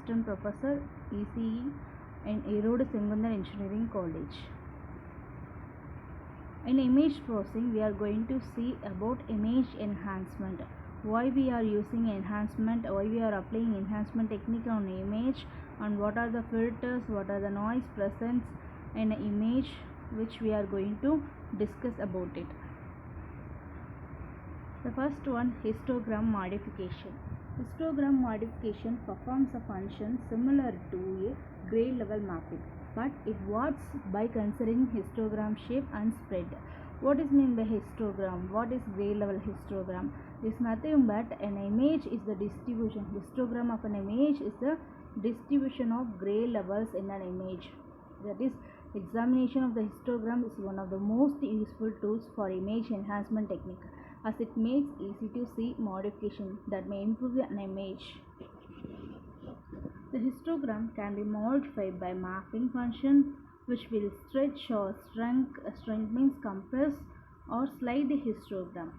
Assistant Professor ECE in Erode Engineering College. In image processing, we are going to see about image enhancement. Why we are using enhancement, why we are applying enhancement technique on image, and what are the filters, what are the noise presence in an image, which we are going to discuss about it. The first one, histogram modification. Histogram modification performs a function similar to a gray level mapping, but it works by considering histogram shape and spread. What is meant by histogram? What is gray level histogram? Is nothing but an image is the distribution. Histogram of an image is the distribution of gray levels in an image. That is, examination of the histogram is one of the most useful tools for image enhancement technique, as it makes easy to see modification that may improve an image. The histogram can be modified by mapping function, which will stretch or shrink. Shrink means compress or slide the histogram.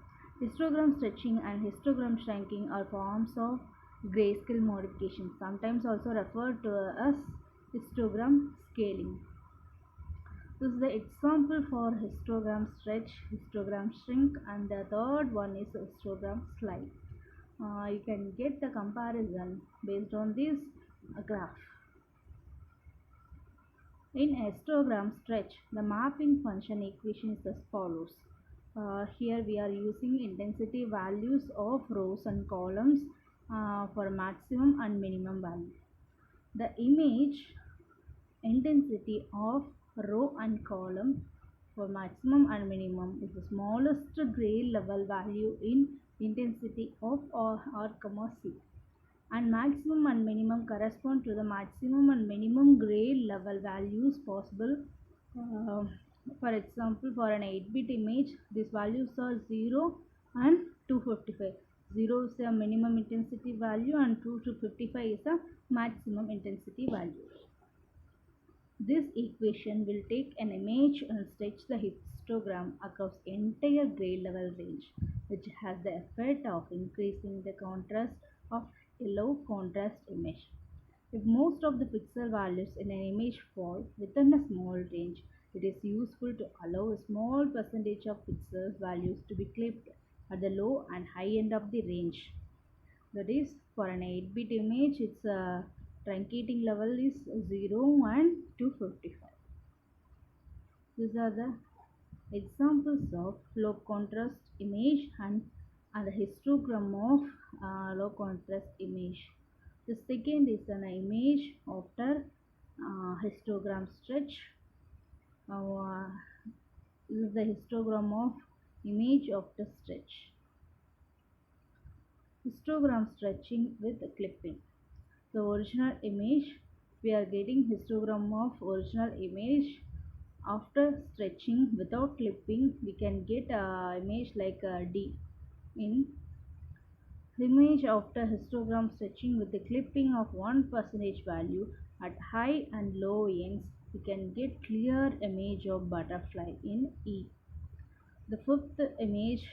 Histogram stretching and histogram shrinking are forms of grayscale modification, sometimes also referred to as histogram scaling. This is the example for histogram stretch, histogram shrink, and the third one is histogram slide. You can get the comparison based on this graph. In histogram stretch, the mapping function equation is as follows. Here we are using intensity values of rows and columns for maximum and minimum value. The image intensity of row and column for maximum and minimum is the smallest gray level value in intensity of R, C, and maximum and minimum correspond to the maximum and minimum gray level values possible. For example, for an 8-bit image, these values are 0 and 255. 0 is a minimum intensity value and 255 is a maximum intensity value. This equation will take an image and stretch the histogram across entire gray level range, which has the effect of increasing the contrast of a low contrast image. If most of the pixel values in an image fall within a small range, it is useful to allow a small percentage of pixel values to be clipped at the low and high end of the range. That is, for an 8-bit image, its truncating level is 0 and 255. These are the examples of low contrast image and the histogram of low contrast image. The second is an image after histogram stretch. This is the histogram of image after stretch. Histogram stretching with clipping. The original image, we are getting histogram of original image. After stretching without clipping, we can get image like D. In image after histogram stretching with the clipping of 1% value at high and low ends, we can get clear image of butterfly in E. The fifth image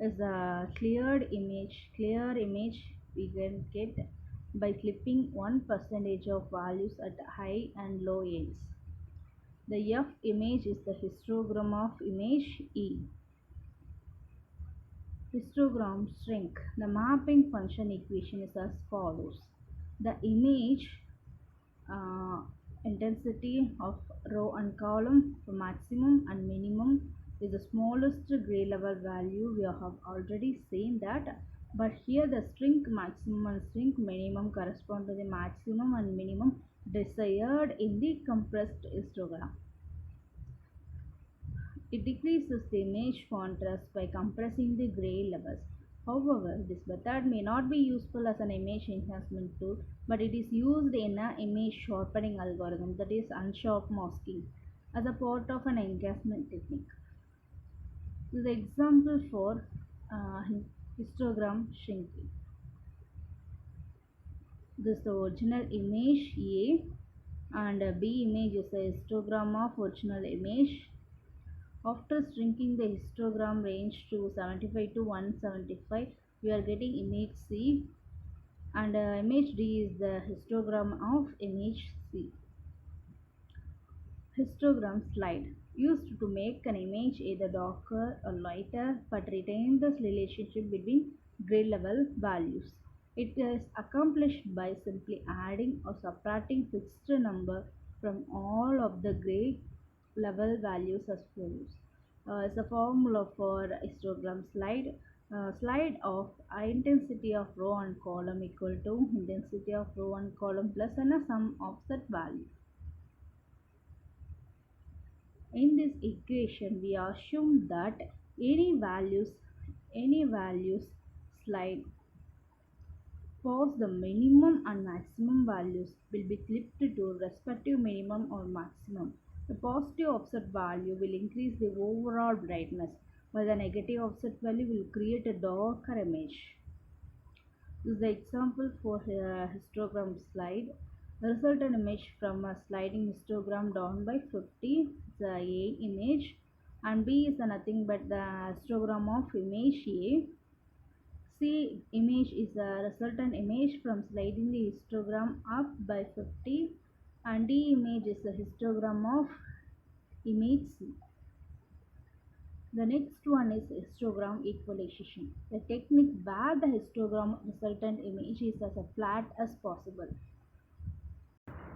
is a cleared image. Clear image we can get by clipping 1% of values at high and low ends. The F image is the histogram of image E. Histogram shrink. The mapping function equation is as follows. The image intensity of row and column for maximum and minimum is the smallest gray level value. We have already seen that, but here the shrink maximum and shrink minimum correspond to the maximum and minimum desired in the compressed histogram. It decreases the image contrast by compressing the gray levels. However, this method may not be useful as an image enhancement tool, but it is used in an image sharpening algorithm, that is unsharp masking, as a part of an enhancement technique. This is the example for histogram shrinking. This is the original image A, and B image is a histogram of original image. After shrinking the histogram range to 75 to 175, we are getting image C. and image D is the histogram of image C. Histogram slide used to make an image either darker or lighter but retain this relationship between grade level values. It is accomplished by simply adding or subtracting fixed number from all of the grade level values as follows. As a formula for histogram slide, slide of intensity of row and column equal to intensity of row and column plus and a sum of set value. In this equation, we assume that any values slide pause the minimum and maximum values will be clipped to respective minimum or maximum. The positive offset value will increase the overall brightness, while the negative offset value will create a darker image. This is the example for a histogram slide. The resultant image from a sliding histogram down by 50 is a A image, and B is nothing but the histogram of image A. C image is a resultant image from sliding the histogram up by 50, and D image is the histogram of image C. The next one is histogram equalization, the technique where the histogram resultant image is as flat as possible.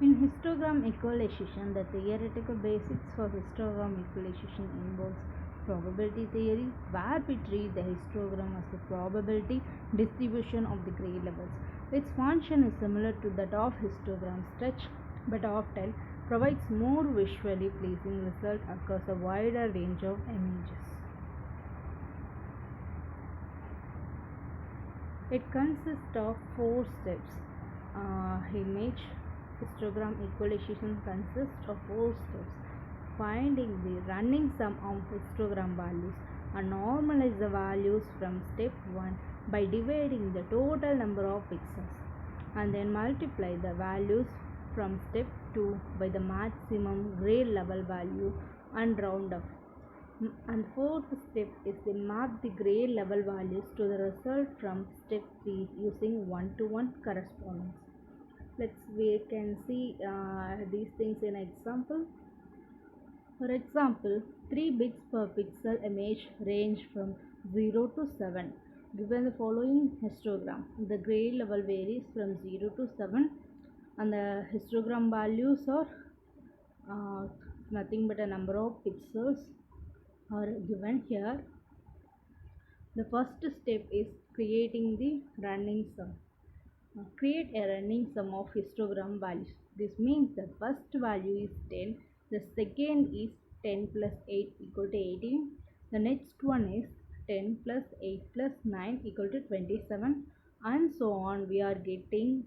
In histogram equalization, the theoretical basics for histogram equalization involves probability theory, where we treat the histogram as the probability distribution of the grade levels. Its function is similar to that of histogram stretch, but often provides more visually pleasing result across a wider range of images. It consists of 4 steps. Image histogram equalization consists of 4 steps. Finding the running sum of histogram values and normalize the values from step 1 by dividing the total number of pixels, and then multiply the values from step 2 by the maximum grade level value and round up. And fourth step is to map the grade level values to the result from step 3 using one-to-one correspondence. We can see these things in example. For example, 3 bits per pixel image range from 0 to 7. Given the following histogram, the grade level varies from 0 to 7, and the histogram values are nothing but a number of pixels are given here. The first step is creating the running sum. Create a running sum of histogram values. This means the first value is 10, the second is 10 plus 8 equal to 18, the next one is 10 plus 8 plus 9 equal to 27, and so on. We are getting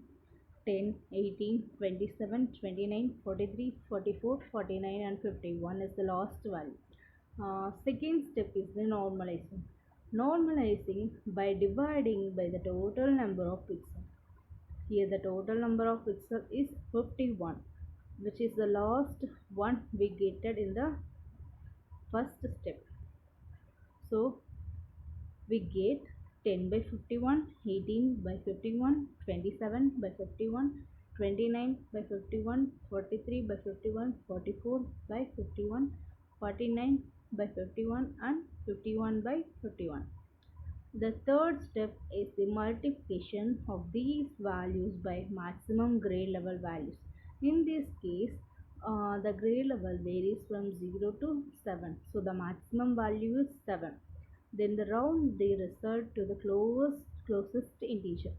10, 18, 27, 29, 43, 44, 49 and 51 is the last value. Second step is the normalizing. Normalizing by dividing by the total number of pixels. Here the total number of pixels is 51, which is the last one we get in the first step. So we get 10 by 51, 18 by 51, 27 by 51, 29 by 51, 43 by 51, 44 by 51, 49 by 51 and 51 by 51. The third step is the multiplication of these values by maximum grade level values. In this case, the grade level varies from 0 to 7. So the maximum value is 7. Then the round the result to the closest integer.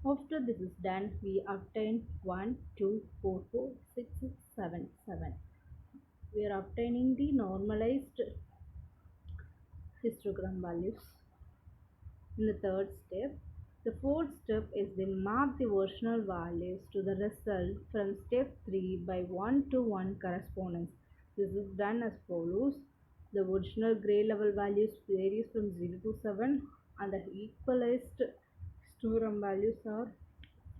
After this is done, we obtain 1, 2, 4, 4, 6, 7, 7. We are obtaining the normalized histogram values in the third step. The fourth step is to map the original values to the result from step 3 by one-to-one correspondence. This is done as follows. The original grade level values varies from 0 to 7, and the equalized histogram values are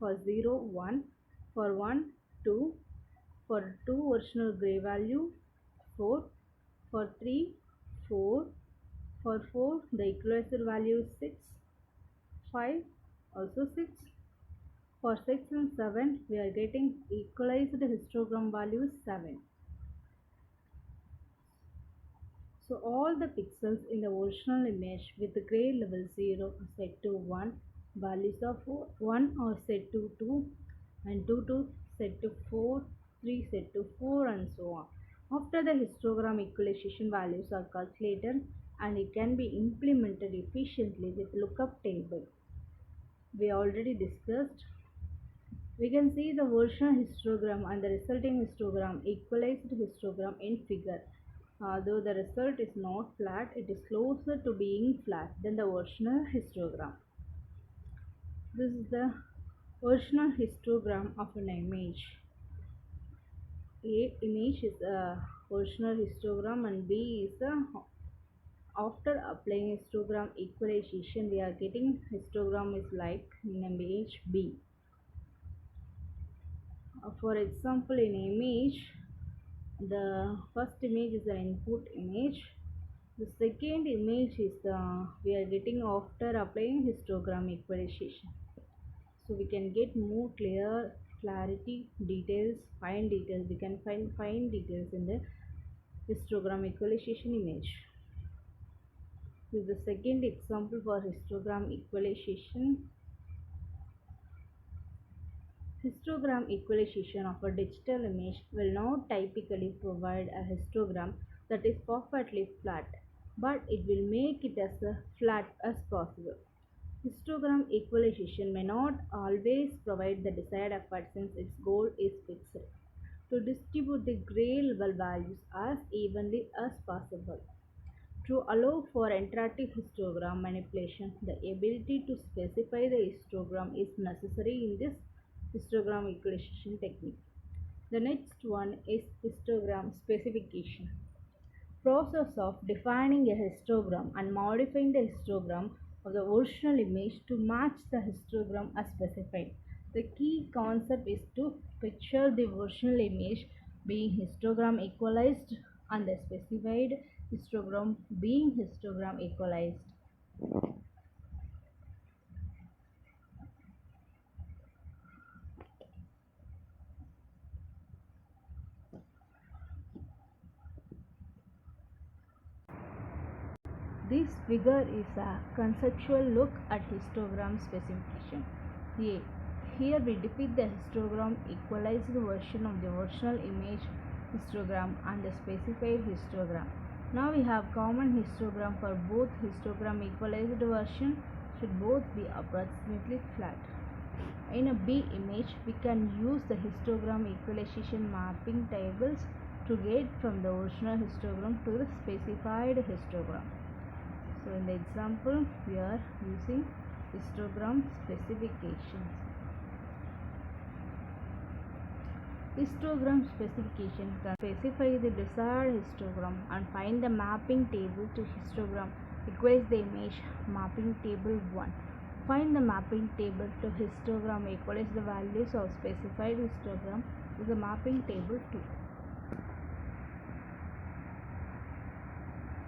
for 0, 1, for 1, 2, for 2 original grade value 4, for 3, 4, for 4 the equalizer value is 6, 5 also 6, For 6 and 7, we are getting equalized histogram value is 7. So all the pixels in the original image with the gray level 0 are set to 1, values of 1 are set to 2, and 2 to set to 4, 3 set to 4, and so on. After the histogram equalization values are calculated, and it can be implemented efficiently with lookup table. We already discussed. We can see the original histogram and the resulting histogram, equalized histogram in figure. Though the result is not flat, it is closer to being flat than the original histogram. This is the original histogram of an image. A image is a original histogram and B is a after applying histogram equalization we are getting histogram is like in image B. For example, in image, the first image is an input image. The second image is we are getting after applying histogram equalization. So we can get more clarity, details, fine details. We can find fine details in the histogram equalization image. This is the second example for histogram equalization. Histogram equalization of a digital image will not typically provide a histogram that is perfectly flat, but it will make it as flat as possible. Histogram equalization may not always provide the desired effect since its goal is fixed to distribute the gray level values as evenly as possible. To allow for interactive histogram manipulation, the ability to specify the histogram is necessary in this histogram equalization technique. The next one is histogram specification. Process of defining a histogram and modifying the histogram of the original image to match the histogram as specified. The key concept is to picture the original image being histogram equalized and the specified histogram being histogram equalized. This figure is a conceptual look at histogram specification. Here we depict the histogram equalized version of the original image histogram and the specified histogram. Now we have common histogram for both histogram equalized version should both be approximately flat. In a B image, we can use the histogram equalization mapping tables to get from the original histogram to the specified histogram. So in the example, we are using histogram specifications. Histogram specification can specify the desired histogram and find the mapping table to histogram. Equals the image mapping table 1. Find the mapping table to histogram equals the values of specified histogram is the mapping table 2.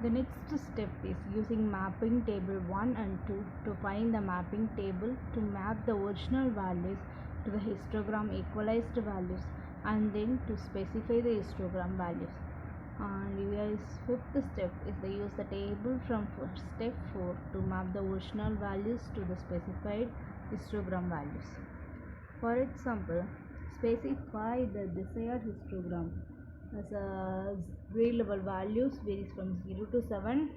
The next step is using mapping table 1 and 2 to find the mapping table to map the original values to the histogram equalized values and then to specify the histogram values. And fifth step is to use the table from step 4 to map the original values to the specified histogram values. For example, specify the desired histogram as a grade level values varies from 0 to 7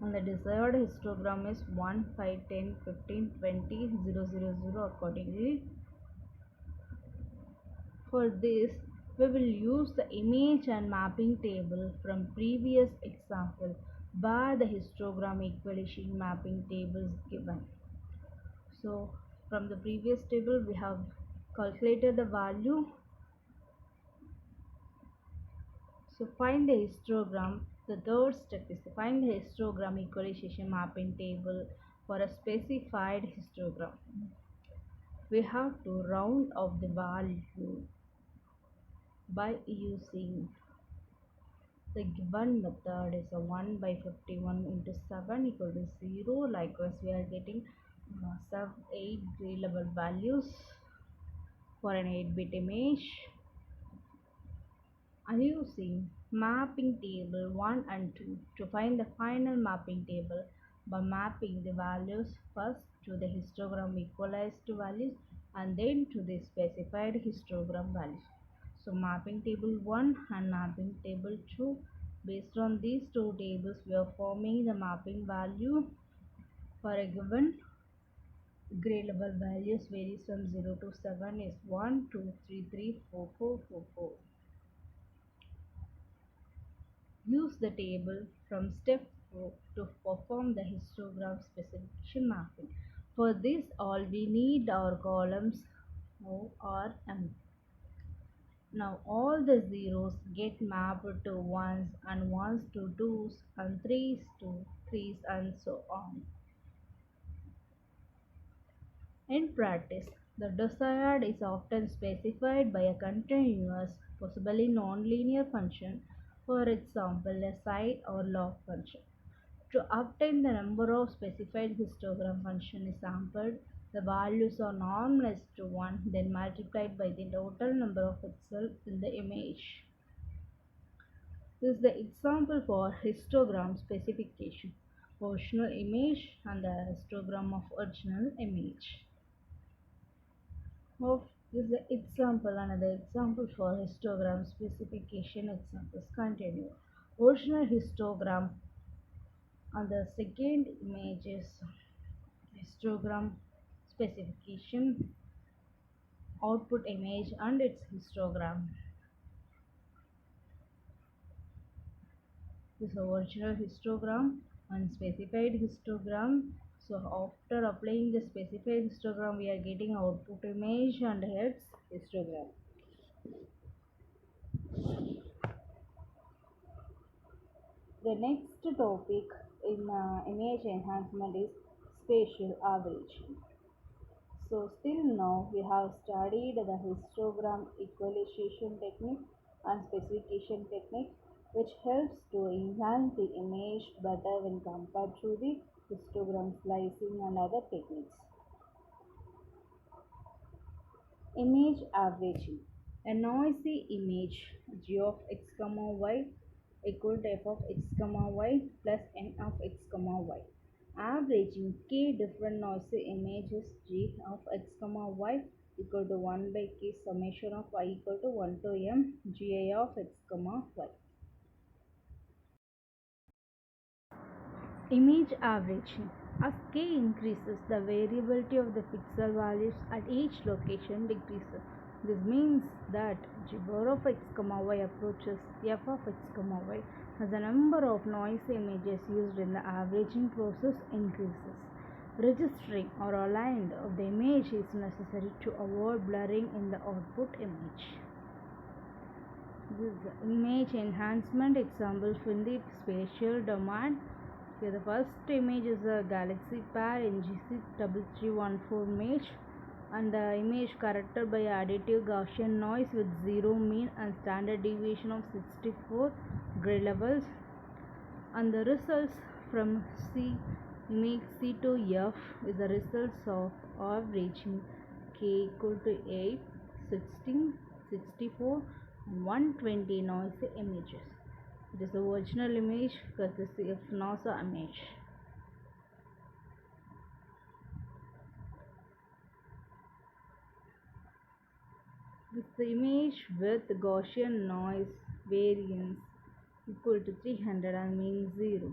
and the desired histogram is 1, 5, 10, 15, 20, 0, 0, 0 accordingly. For this, we will use the image and mapping table from previous example where the histogram equalization mapping table is given. So from the previous table we have calculated the value. So find the histogram. The third step is to find the histogram equalization mapping table for a specified histogram. We have to round off the value by using the given method is a 1 by 51 into 7 equal to 0. Likewise, we are getting Must have 8 grade level values for an 8-bit image. Are using mapping table 1 and 2 to find the final mapping table by mapping the values first to the histogram equalized values and then to the specified histogram values. So mapping table 1 and mapping table 2, based on these two tables we are forming the mapping value for a given grade level values varies from 0 to 7 is 1, 2, 3, 3, 4, 4, 4, 4. Use the table from step 4 to perform the histogram specification mapping. For this all we need our columns O, R, M. Now all the zeros get mapped to ones and ones to twos and threes to threes and so on. In practice, the desired is often specified by a continuous, possibly nonlinear function, for example a sine or log function. To obtain the number of specified histogram function is sampled, the values are normalized to 1, then multiplied by the total number of pixels in the image. This is the example for histogram specification, original image and the histogram of original image. Of this is the example, another example for histogram specification examples continue. Original histogram and the second image is histogram specification, output image and its histogram. This is original histogram and specified histogram. So after applying the specified histogram we are getting output image and its histogram. The next topic in image enhancement is spatial averaging. So still now we have studied the histogram equalization technique and specification technique, which helps to enhance the image better when compared to the histogram slicing and other techniques. Image averaging. A noisy image g of x comma y equal to f of x comma y plus n of x comma y. Averaging k different noisy images g of x comma y equal to 1 by k summation of y equal to 1 to m gi of x comma y. Image averaging. As k increases, the variability of the pixel values at each location decreases. This means that g bar of x comma y approaches f of x comma y as the number of noise images used in the averaging process increases. Registering or aligned of the image is necessary to avoid blurring in the output image. This is the image enhancement example from the spatial domain. Here the first image is a galaxy pair NGC3314 image, and the image corrected by additive Gaussian noise with zero mean and standard deviation of 64 grade levels, and the results from C image C to F is the results of averaging k equal to 8, 16, 64 and 120 noisy images. It is the original image courtesy of NASA image. This is the image with Gaussian noise variance equal to 300 and mean 0.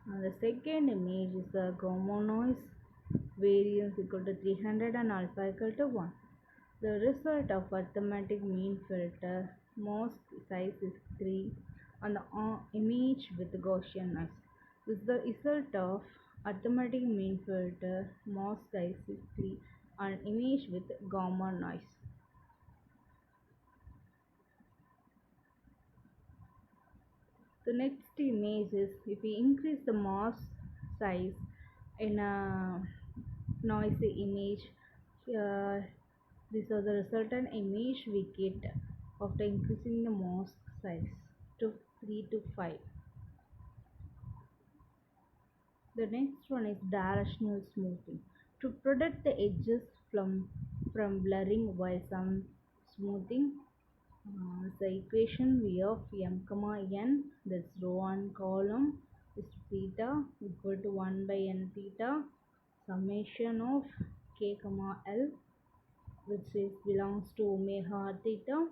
And the second image is the gamma noise variance equal to 300 and alpha equal to 1. The result of arithmetic mean filter mask size is 3 on the image with Gaussian noise. This is the result of arithmetic mean filter mask size is 3 on image with gamma noise. The next image is if we increase the mask size in a noisy image, these are the resultant image we get after increasing the mask size to 3 to 5. The next one is directional smoothing. To protect the edges from blurring while some smoothing, the equation V of m comma n, that's row and column, is theta equal to 1 by n theta summation of k comma l, which is belongs to omega theta.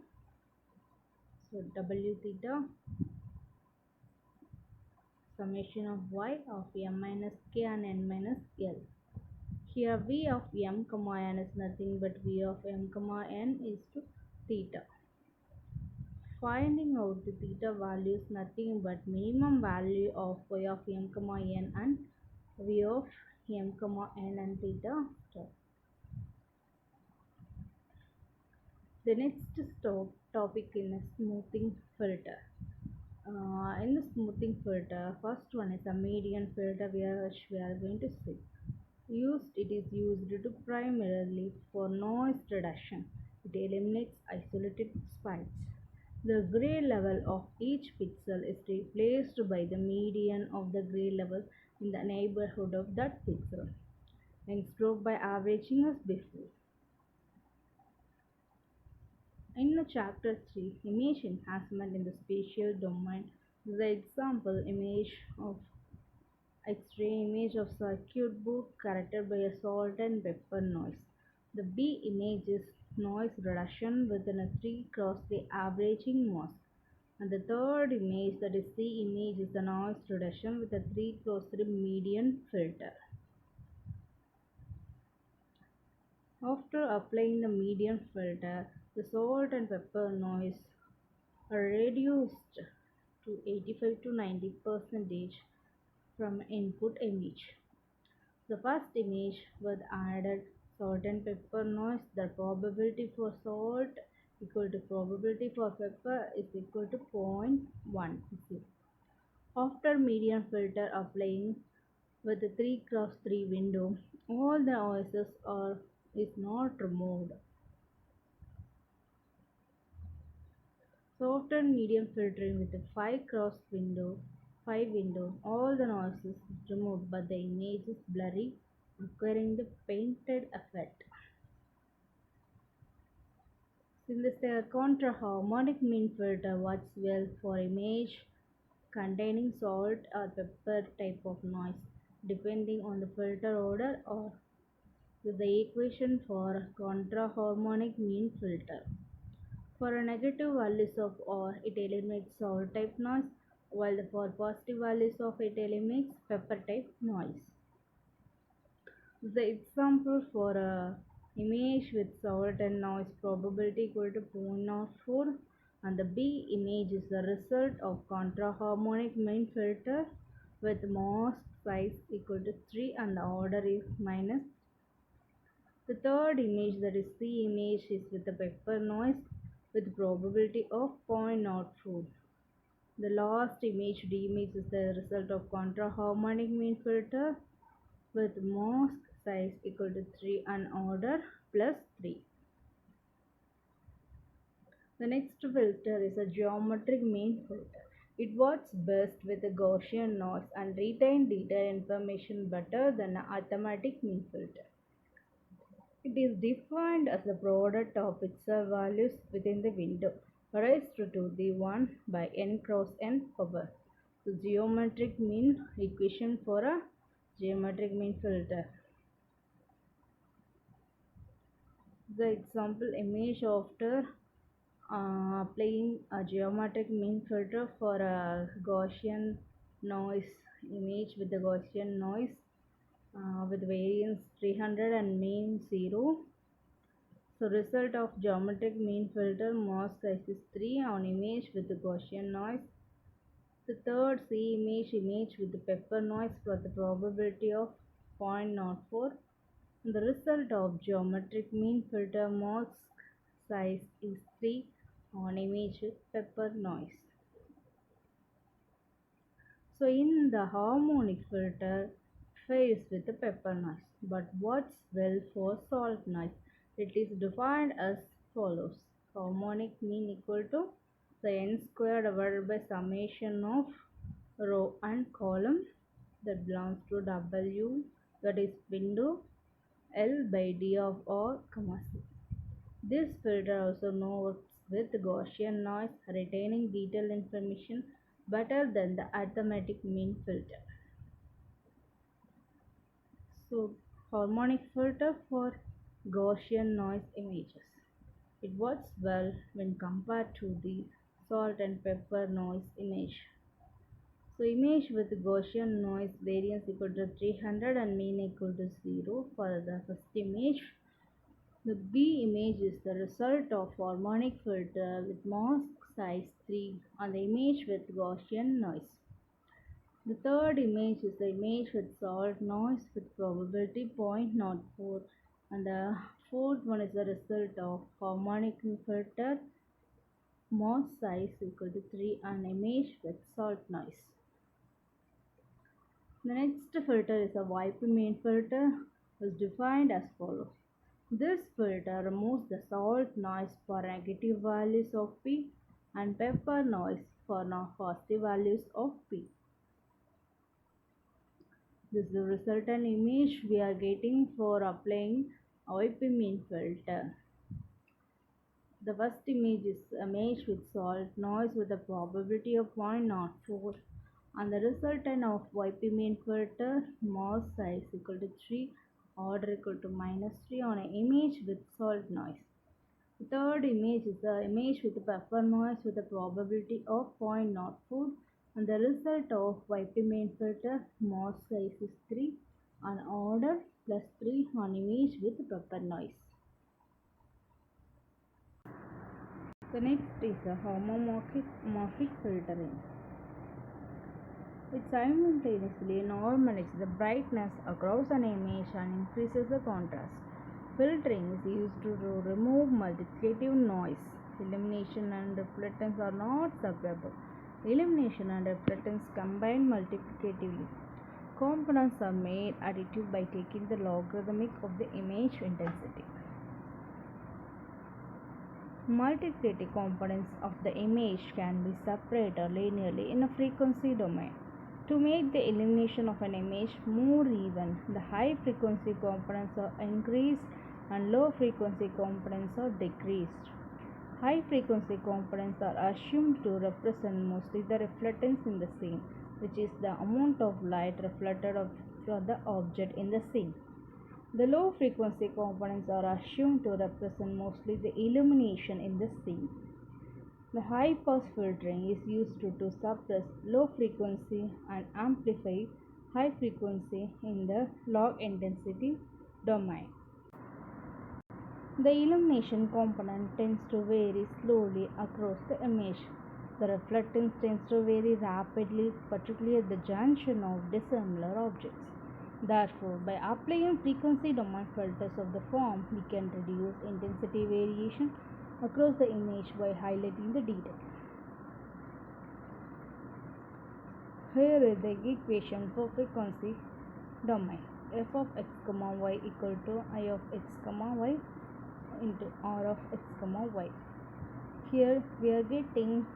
So w theta summation of y of m minus k and n minus l. Here v of m comma n is nothing but v of m comma n is to theta. Finding out the theta value is nothing but minimum value of y of m comma n and v of m comma n and theta star. The next topic in a smoothing filter. In the smoothing filter, first one is a median filter which we are going to see. It is used to primarily for noise reduction. It eliminates isolated spikes. The gray level of each pixel is replaced by the median of the gray level in the neighborhood of that pixel, instead by averaging as before. In the chapter 3, image enhancement in the spatial domain, the example image of X-ray image of circuit board corrected by a salt and pepper noise. The B image is noise reduction within a 3 cross 3 averaging mask. And the third image, that is C image, is the noise reduction with a 3 cross 3 median filter. After applying the median filter, the salt and pepper noise are reduced to 85 to 90% from input image. The first image with added salt and pepper noise, the probability for salt equal to probability for pepper is equal to 0.1. After median filter applying with the 3 cross 3 window, all the noises is not removed. So after median filtering with the 5 cross 5 window, all the noises is removed but the image is blurry, acquiring the painted effect. Since the contra-harmonic mean filter works well for image containing salt or pepper type of noise, depending on the filter order, or with the equation for contra-harmonic mean filter. For a negative values of R, it eliminates salt type noise, while for positive values of it eliminates pepper type noise. The example for a image with salt and noise probability equal to 0.04, and the B image is the result of contra-harmonic main filter with mask size equal to 3 and the order is minus. The third image, that is C image, is with the pepper noise with probability of 0.04. The last image, D image, is the result of contra-harmonic mean filter with mask size equal to 3 and order plus 3. The next filter is a geometric mean filter. It works best with a Gaussian noise and retains detailed information better than an arithmetic mean filter. It is defined as the product of pixel values within the window raised to the 1 by n cross n power. The geometric mean equation for a geometric mean filter. The example image after applying a geometric mean filter for a Gaussian noise image with the Gaussian noise with variance 300 and mean 0. So result of geometric mean filter, mask size is 3 on image with the Gaussian noise. The third C image with the pepper noise for the probability of 0.04. The result of geometric mean filter, mask size is 3 on image with pepper noise. So in the harmonic filter fails with the pepper noise, but works well for salt noise. It is defined as follows: harmonic mean equal to the n square divided by summation of row and column that belongs to W, that is window, L by D of R, C. This filter also works with Gaussian noise, retaining detailed information better than the arithmetic mean filter. So, harmonic filter for Gaussian noise images. It works well when compared to the salt and pepper noise image. So image with Gaussian noise variance equal to 300 and mean equal to 0 for the first image. The B image is the result of harmonic filter with mask size 3 on the image with Gaussian noise. The third image is the image with salt noise with probability 0.04, and the fourth one is the result of harmonic filter mask size equal to 3 and image with salt noise. The next filter is a YP mean filter, is defined as follows. This filter removes the salt noise for negative values of P and pepper noise for positive values of P. This is the resultant image we are getting for applying YP mean filter. The first image is image with salt noise with a probability of 0.04 and the resultant of YP mean filter mask size equal to 3, order equal to -3 on an image with salt noise. The third image is the image with pepper noise with a probability of 0.04 and the result of YP main filter mask size is 3 and order +3 on image with pepper noise. The next is a homomorphic filtering. It simultaneously normalizes the brightness across an image and increases the contrast. Filtering is used to remove multiplicative noise. Illumination and reflectance are not separable. Illumination and reflectance combine multiplicatively. Components are made additive by taking the logarithmic of the image intensity. Multiplicative components of the image can be separated linearly in a frequency domain. To make the illumination of an image more even, the high frequency components are increased and low frequency components are decreased. High frequency components are assumed to represent mostly the reflectance in the scene, which is the amount of light reflected from the object in the scene. The low frequency components are assumed to represent mostly the illumination in the scene. The high pass filtering is used to suppress low frequency and amplify high frequency in the log intensity domain. The illumination component tends to vary slowly across the image. The reflectance tends to vary rapidly, particularly at the junction of dissimilar objects. Therefore, by applying frequency domain filters of the form, we can reduce intensity variation across the image by highlighting the detail. Here is the equation for frequency domain. F of x, y equal to I of x, y into R of x, y. Here we are getting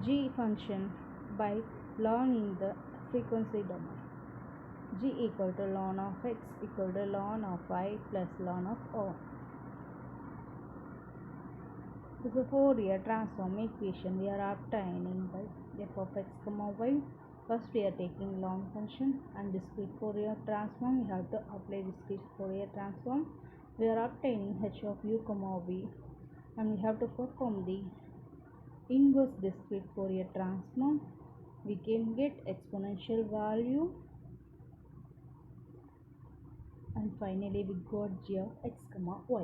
g function by learning the frequency domain. G equal to ln of x equal to ln of y plus ln of O. This is a Fourier transform equation we are obtaining by f of x, y. First we are taking long function and discrete Fourier transform. We have to apply discrete Fourier transform. We are obtaining h of u, v and we have to perform the inverse discrete Fourier transform. We can get exponential value and finally we got g of x, y.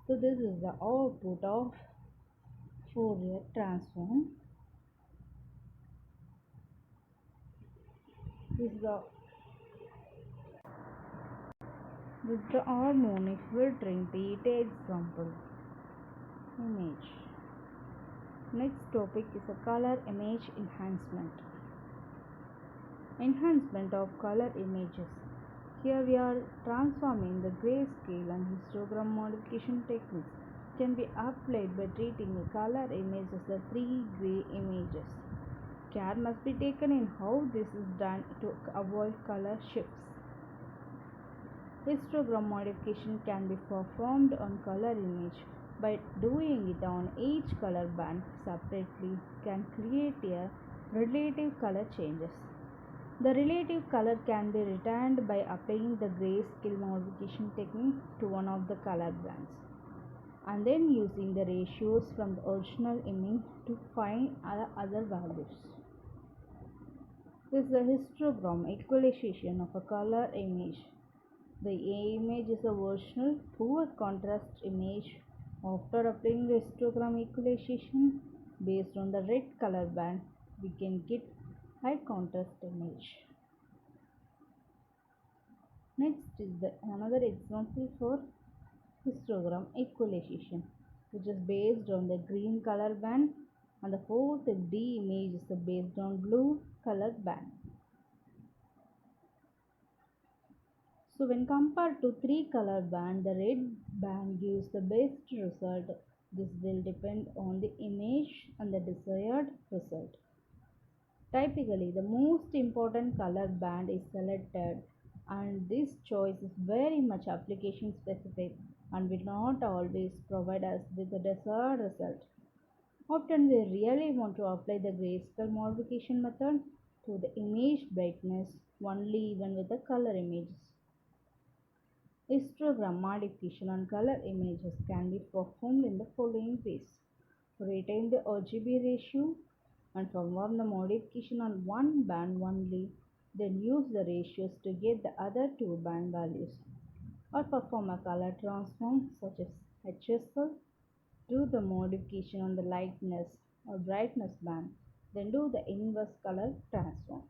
So this is the output of Fourier transform. This is the harmonic filtering data example image. Next topic is a color image enhancement. Enhancement of color images. Here we are transforming the grayscale and histogram modification techniques can be applied by treating a color image as the 3 gray images. Care must be taken in how this is done to avoid color shifts. Histogram modification can be performed on color image by doing it on each color band separately can create a relative color changes. The relative color can be retained by applying the grayscale modification technique to one of the color bands and then using the ratios from the original image to find other values. This is a histogram equalization of a color image. The image is a versional poor contrast image. After applying the histogram equalization based on the red color band, we can get high contrast image. Next is another example for histogram equalization, which is based on the green color band, and the fourth D image is based on blue color band. So when compared to three color band, the red band gives the best result. This will depend on the image and the desired result. Typically, the most important color band is selected, and this choice is very much application specific and will not always provide us with the desired result. Often we really want to apply the grayscale modification method to the image brightness only even with the color images. Histogram modification on color images can be performed in the following ways. Retain the RGB ratio and perform the modification on one band only, then use the ratios to get the other two band values. Or perform a color transform such as HSL, do the modification on the lightness or brightness band, then do the inverse color transform.